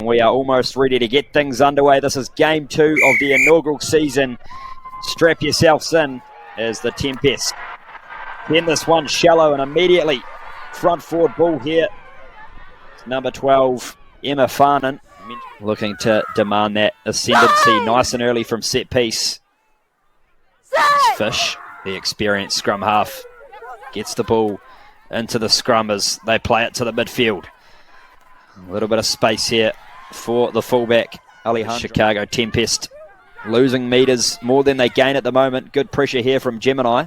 we are almost ready to get things underway. This is game 2 of the inaugural season. Strap yourselves in as the Tempest in this one shallow and immediately front forward ball here. Number 12, Emma Farnan, looking to demand that ascendancy nice and early from set piece. Fish, the experienced scrum half, gets the ball into the scrum as they play it to the midfield. A little bit of space here for the fullback, Alejandro. Chicago Tempest losing metres more than they gain at the moment. Good pressure here from Gemini.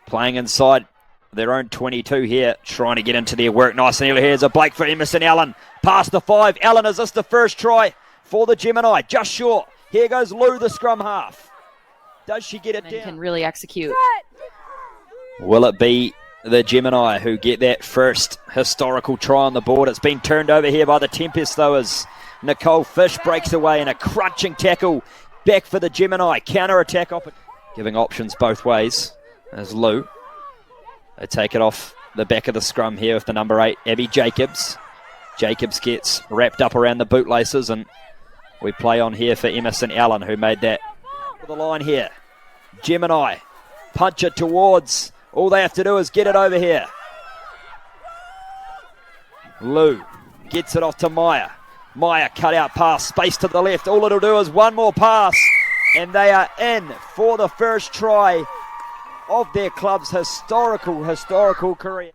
Playing inside their own 22 here, trying to get into their work nice and early. Here's a break for Emerson Allen. Past the 5. Allen, is this the first try for the Gemini? Just short. Here goes Lou, the scrum half. Does she get it down? Can really execute. Will it be the Gemini who get that first historical try on the board? It's been turned over here by the Tempest though, as Nicole Fish breaks away in a crunching tackle back for the Gemini. Counter attack, giving options both ways as Lou. They take it off the back of the scrum here with the number 8, Abby Jacobs. Jacobs gets wrapped up around the bootlaces, and we play on here for Emerson Allen, who made that for the line here. Gemini punch it towards. All they have to do is get it over here. Lou gets it off to Maya. Maya cut out pass, space to the left. All it'll do is one more pass, and they are in for the first try of their club's historical career.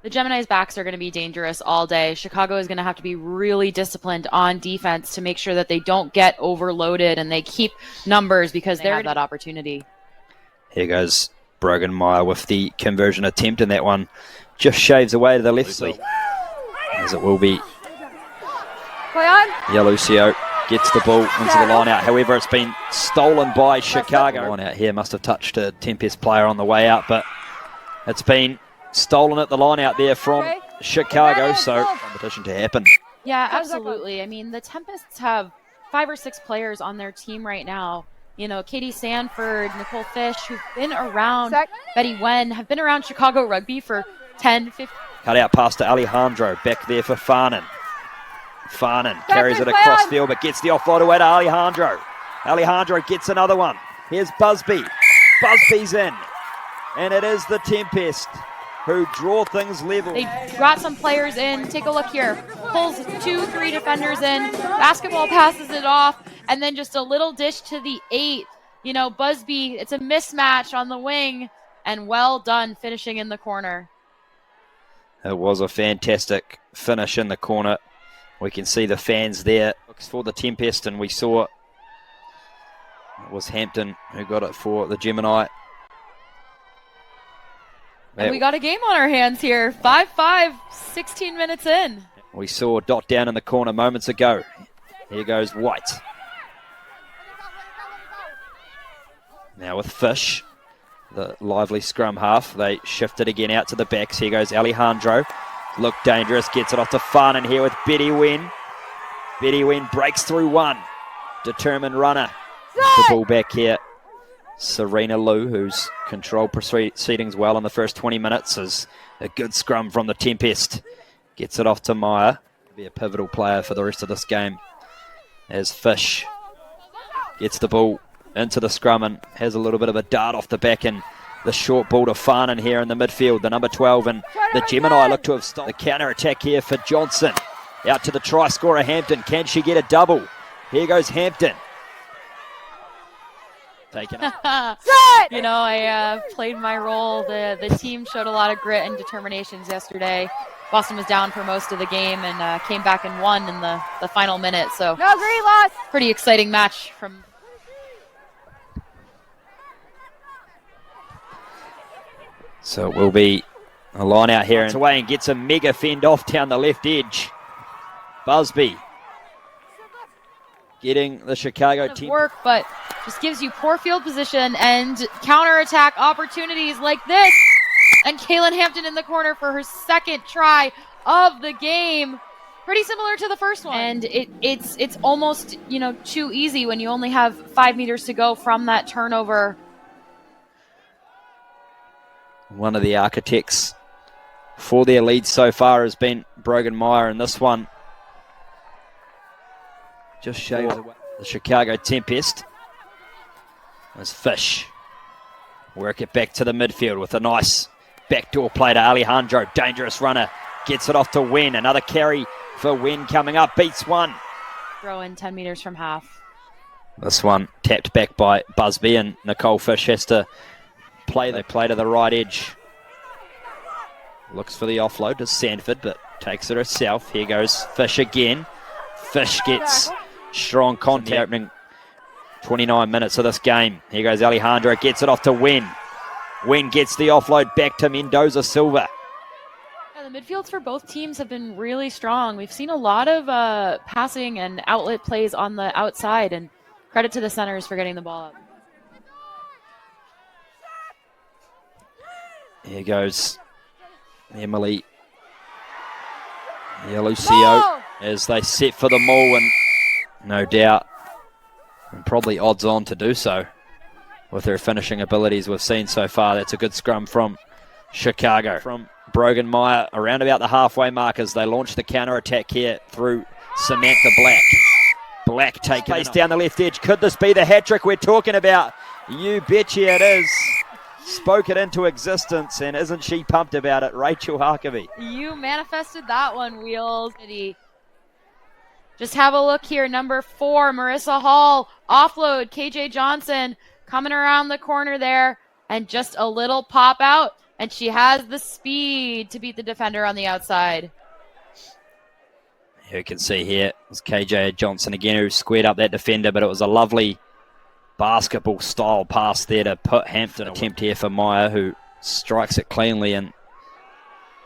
The Gemini's backs are going to be dangerous all day. Chicago is going to have to be really disciplined on defense to make sure that they don't get overloaded and they keep numbers, because they have that opportunity. Here goes Brogan Meyer with the conversion attempt, and that one just shaves away to the left side, as it will be. Lucio gets the ball into the line out. However, it's been stolen by Chicago. Line out here must have touched a Tempest player on the way out, but it's been stolen at the line out there from Chicago, so competition to happen. Yeah, absolutely. I mean, the Tempests have 5 or 6 players on their team right now. You know, Katie Sanford, Nicole Fish, who've been around, Betty Wen, have been around Chicago Rugby for 10, 15. Cut out pass to Alejandro, back there for Farnan. Farnan carries it across field, but gets the offload away to Alejandro. Alejandro gets another one. Here's Busby. Busby's in. And it is the Tempest who draw things level. They brought some players in. Take a look here. Pulls 2, 3 defenders in. Basketball passes it off. And then just a little dish to the 8. You know, Busby, it's a mismatch on the wing. And well done finishing in the corner. It was a fantastic finish in the corner. We can see the fans there. Looks for the Tempest, and we saw it was Hampton who got it for the Gemini. And we got a game on our hands here. 5-5, 16 minutes in. We saw Dot down in the corner moments ago. Here goes White. Now with Fish, the lively scrum half. They shift it again out to the backs. Here goes Alejandro. Look dangerous. Gets it off to Farnan here with Betty Wen. Betty Wen breaks through one. Determined runner. The ball back here. Serena Liu, who's controlled proceedings well in the first 20 minutes, is a good scrum from the Tempest. Gets it off to Meyer. Be a pivotal player for the rest of this game, as Fish gets the ball into the scrum and has a little bit of a dart off the back, and the short ball to Farnan here in the midfield, the number 12, and the Gemini look to have stopped the counter attack here for Johnson. Out to the try scorer Hampton. Can she get a double? Here goes Hampton. Taken up. You know, I played my role. The team showed a lot of grit and determinations yesterday. Boston was down for most of the game and came back and won in the final minute. So pretty exciting match from. So it will be a line out here and away and gets a mega fend off down the left edge. Busby getting the Chicago team work, but just gives you poor field position and counter-attack opportunities like this. And Kaylin Hampton in the corner for her second try of the game. Pretty similar to the first one. And it's almost, you know, too easy when you only have 5 meters to go from that turnover. One of the architects for their lead so far has been Brogan Meyer, and this one just shaves away the Chicago Tempest. There's Fish. Work it back to the midfield with a nice backdoor play to Alejandro. Dangerous runner. Gets it off to Wen. Another carry for Wen coming up. Beats one. Throw in 10 meters from half. This one tapped back by Busby, and Nicole Fish has to play. They play to the right edge. Looks for the offload to Sanford, but takes it herself. Here goes Fish again. Fish gets strong contact. Opening 29 minutes of this game. Here goes Alejandro. Gets it off to Wen. Wen gets the offload back to Mendoza Silva. Yeah, the midfields for both teams have been really strong. We've seen a lot of passing and outlet plays on the outside, and credit to the centers for getting the ball up. Here goes Emily Lucio as they set for the maul, and no doubt, and probably odds on to do so with their finishing abilities we've seen so far. That's a good scrum from Chicago. From Brogan Meyer around about the halfway mark as they launch the counter-attack here through Samantha Black. Black taking place down the left edge. Could this be the hat-trick we're talking about? You betcha it is. Spoke it into existence, and isn't she pumped about it? Rachel Harkavy. You manifested that one, Wheels. Just have a look here. Number 4, Marissa Hall. Offload, KJ Johnson coming around the corner there, and just a little pop out, and she has the speed to beat the defender on the outside. You can see here, it was KJ Johnson again who squared up that defender, but it was a lovely basketball style pass there to put Hampton. Attempt here for Meyer, who strikes it cleanly, and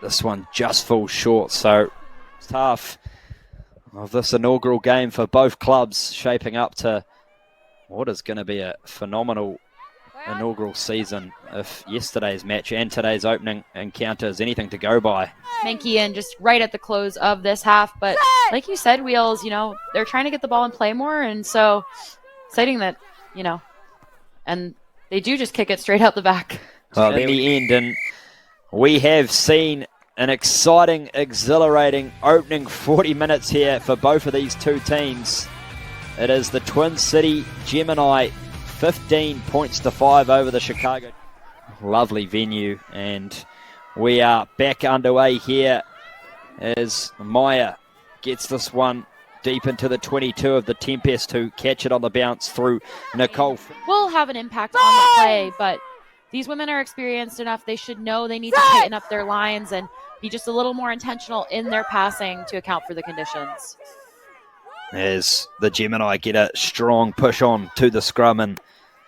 this one just falls short. So it's half of this inaugural game for both clubs, shaping up to what is going to be a phenomenal inaugural season if yesterday's match and today's opening encounter is anything to go by. Menke just right at the close of this half, but like you said, Wheels, they're trying to get the ball and play more, and so exciting that, and they do just kick it straight out the back. Well, in the end, and we have seen an exciting, exhilarating opening 40 minutes here for both of these two teams. It is the Twin City Gemini 15 points to 5 over the Chicago. Lovely venue, and we are back underway here as Meyer gets this one deep into the 22 of the Tempest, who catch it on the bounce through Nicole. Will have an impact on the play, but these women are experienced enough. They should know they need to tighten up their lines and be just a little more intentional in their passing to account for the conditions. As the Gemini get a strong push on to the scrum, and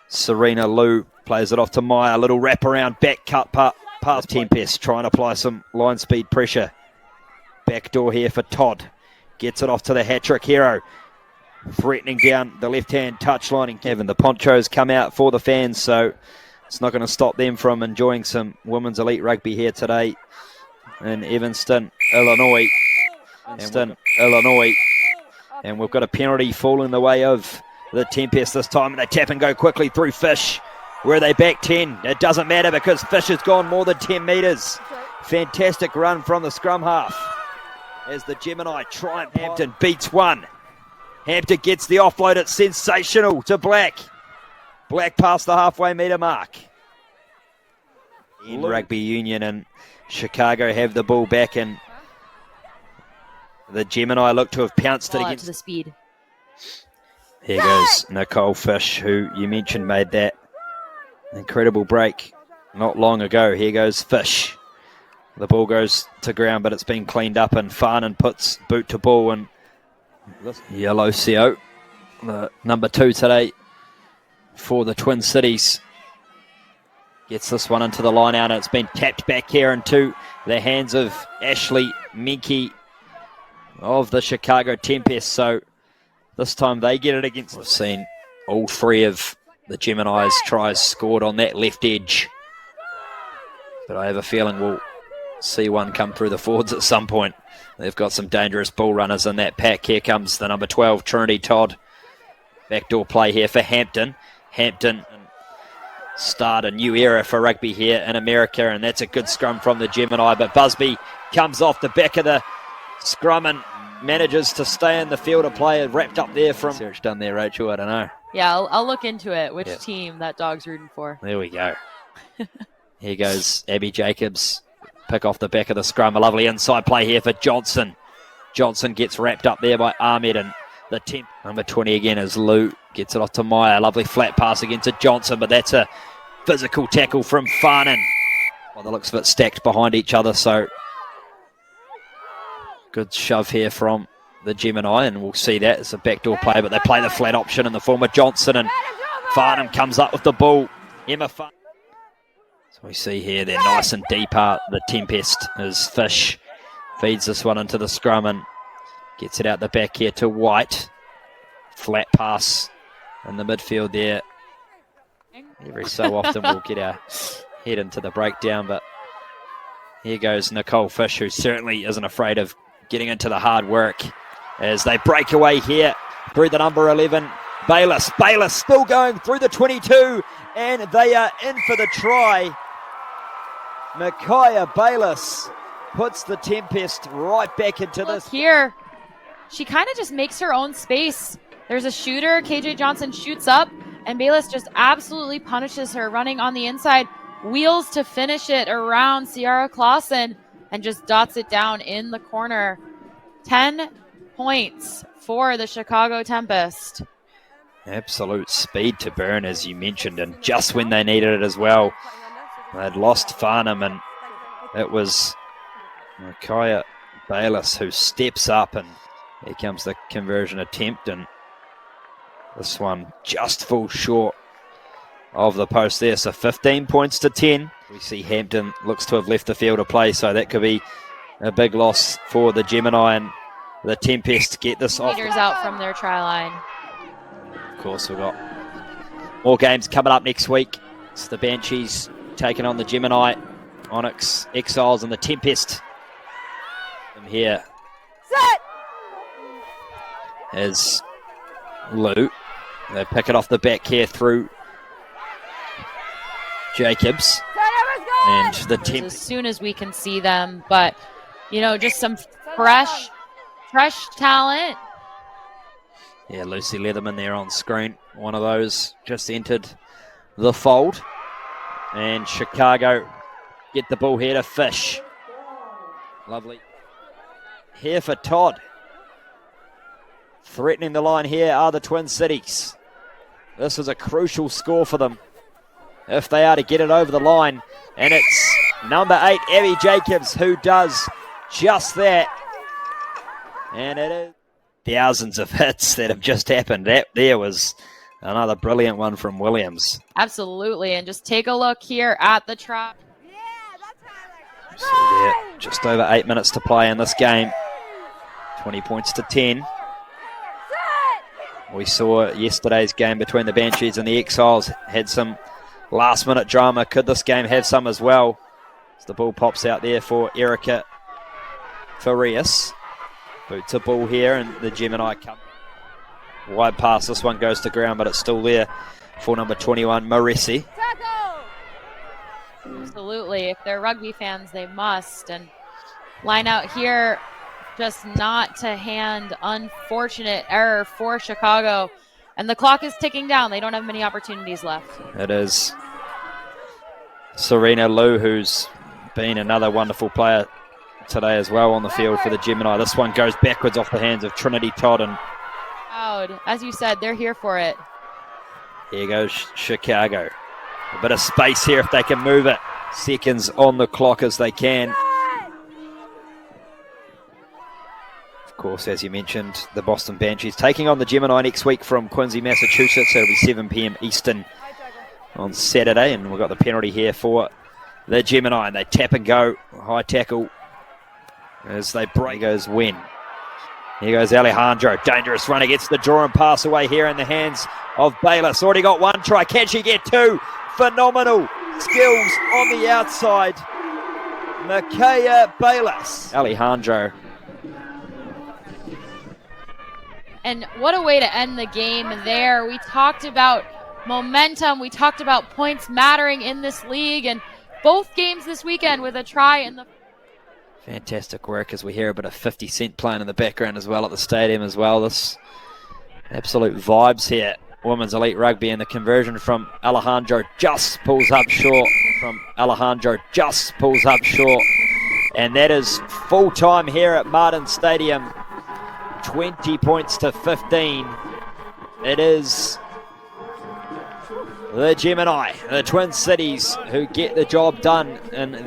Serena Liu plays it off to Meyer. A little wraparound back cut past Tempest, trying to apply some line speed pressure. Backdoor here for Todd. Gets it off to the hat-trick hero. Threatening down the left-hand touchline. And Kevin, the ponchos come out for the fans, so it's not going to stop them from enjoying some women's elite rugby here today in Evanston, Illinois. And we've got a penalty falling the way of the Tempest this time. And they tap and go quickly through Fish. Where are they back 10? It doesn't matter because Fish has gone more than 10 metres. Fantastic run from the scrum half as the Gemini triumph. Hampton beats one. Hampton gets the offload. It's sensational to Black. Black past the halfway metre mark. In Rugby Union, and Chicago have the ball back, and the Gemini look to have pounced it against the speed. Here goes Nicole Fish, who you mentioned made that incredible break not long ago. Here goes Fish. The ball goes to ground, but it's been cleaned up, and Farnan puts boot to ball, and Yellow CO, the number 2 today for the Twin Cities, gets this one into the line out, and it's been tapped back here into the hands of Ashley Menke of the Chicago Tempest. So this time they get it against. We've seen all 3 of the Gemini's tries scored on that left edge, but I have a feeling we'll see one come through the forwards at some point. They've got some dangerous ball runners in that pack. Here comes the number 12, Trinity Todd. Backdoor play here for Hampton. Hampton start a new era for rugby here in America, and that's a good scrum from the Gemini, but Busby comes off the back of the scrum, and manages to stay in the field of play, wrapped up there from... Search done there, Rachel, I don't know. Yeah, I'll look into it, which team that dog's rooting for. There we go. Here goes Abby Jacobs. Pick off the back of the scrum. A lovely inside play here for Johnson. Johnson gets wrapped up there by Ahmed, and the temp. Number 20 again is Lou. Gets it off to Meyer. Lovely flat pass again to Johnson, but that's a physical tackle from Farnan. Well, the looks of it stacked behind each other, so good shove here from the Gemini, and we'll see that. It's a backdoor play, but they play the flat option in the form of Johnson, and Farnham comes up with the ball. Emma Farnham. So we see here they're nice and deep out. The Tempest as Fish feeds this one into the scrum and gets it out the back here to White. Flat pass in the midfield there. Every so often we'll get our head into the breakdown, but here goes Nicole Fish, who certainly isn't afraid of getting into the hard work as they break away here through the number 11. Bayless still going through the 22, and they are in for the try. Micaiah Bayless puts the Tempest right back into this. Here, she kind of just makes her own space. There's a shooter, KJ Johnson shoots up, and Bayless just absolutely punishes her, running on the inside, wheels to finish it around Ciara Clausen, and just dots it down in the corner. 10 points for the Chicago Tempest. Absolute speed to burn, as you mentioned, and just when they needed it as well. They'd lost Farnham, and it was Micaiah Bayless who steps up, and here comes the conversion attempt, and this one just falls short of the post there. So 15 points to 10. We see Hampton looks to have left the field of play, so that could be a big loss for the Gemini, and the Tempest get this off. Meters out from their try line. Of course, we've got more games coming up next week. It's the Banshees taking on the Gemini, Onyx, Exiles, and the Tempest. From here is Lou. They pick it off the back here through Jacobs. And the Tempest. As soon as we can see them, but, you know, just some fresh talent. Yeah, Lucy Leatherman there on screen. One of those just entered the fold. And Chicago get the ball here to Fish. Lovely. Here for Todd. Threatening the line here are the Twin Cities. This is a crucial score for them if they are to get it over the line. And it's number 8, Abby Jacobs, who does just that. And it is thousands of hits that have just happened. That there was another brilliant one from Williams. Absolutely, and just take a look here at the try. So yeah, just over 8 minutes to play in this game. 20 points to 10. We saw yesterday's game between the Banshees and the Exiles had some last-minute drama. Could this game have some as well? As the ball pops out there for Erica Farias. Boots a ball here, and the Gemini come wide pass. This one goes to ground, but it's still there for number 21, Marisi. Absolutely. If they're rugby fans, they must. And line out here, just not to hand. Unfortunate error for Chicago. And the clock is ticking down. They don't have many opportunities left. It is Serena Liu, who's been another wonderful player today as well on the field for the Gemini. This one goes backwards off the hands of Trinity Todd, and as you said, they're here for it. Here goes Chicago. A bit of space here if they can move it. Seconds on the clock as they can. Of course, as you mentioned, the Boston Banshees taking on the Gemini next week from Quincy, Massachusetts. It'll be 7 p.m. Eastern on Saturday, and we've got the penalty here for the Gemini, and they tap and go. High tackle as they break. Goes Win. Here goes Alejandro. Dangerous run against the draw and pass away here in the hands of Bayless. Already got one try. Can she get two? Phenomenal skills on the outside. Micaiah Bayless. Alejandro. And what a way to end the game there. We talked about momentum. We talked about points mattering in this league. And both games this weekend with a try in the Fantastic work as we hear a bit of 50 Cent playing in the background as well at the stadium as well. This absolute vibes here. Women's Elite Rugby, and the conversion from Alejandro just pulls up short. And that is full time here at Martin Stadium. 20 points to 15. It is the Gemini, the Twin Cities, who get the job done in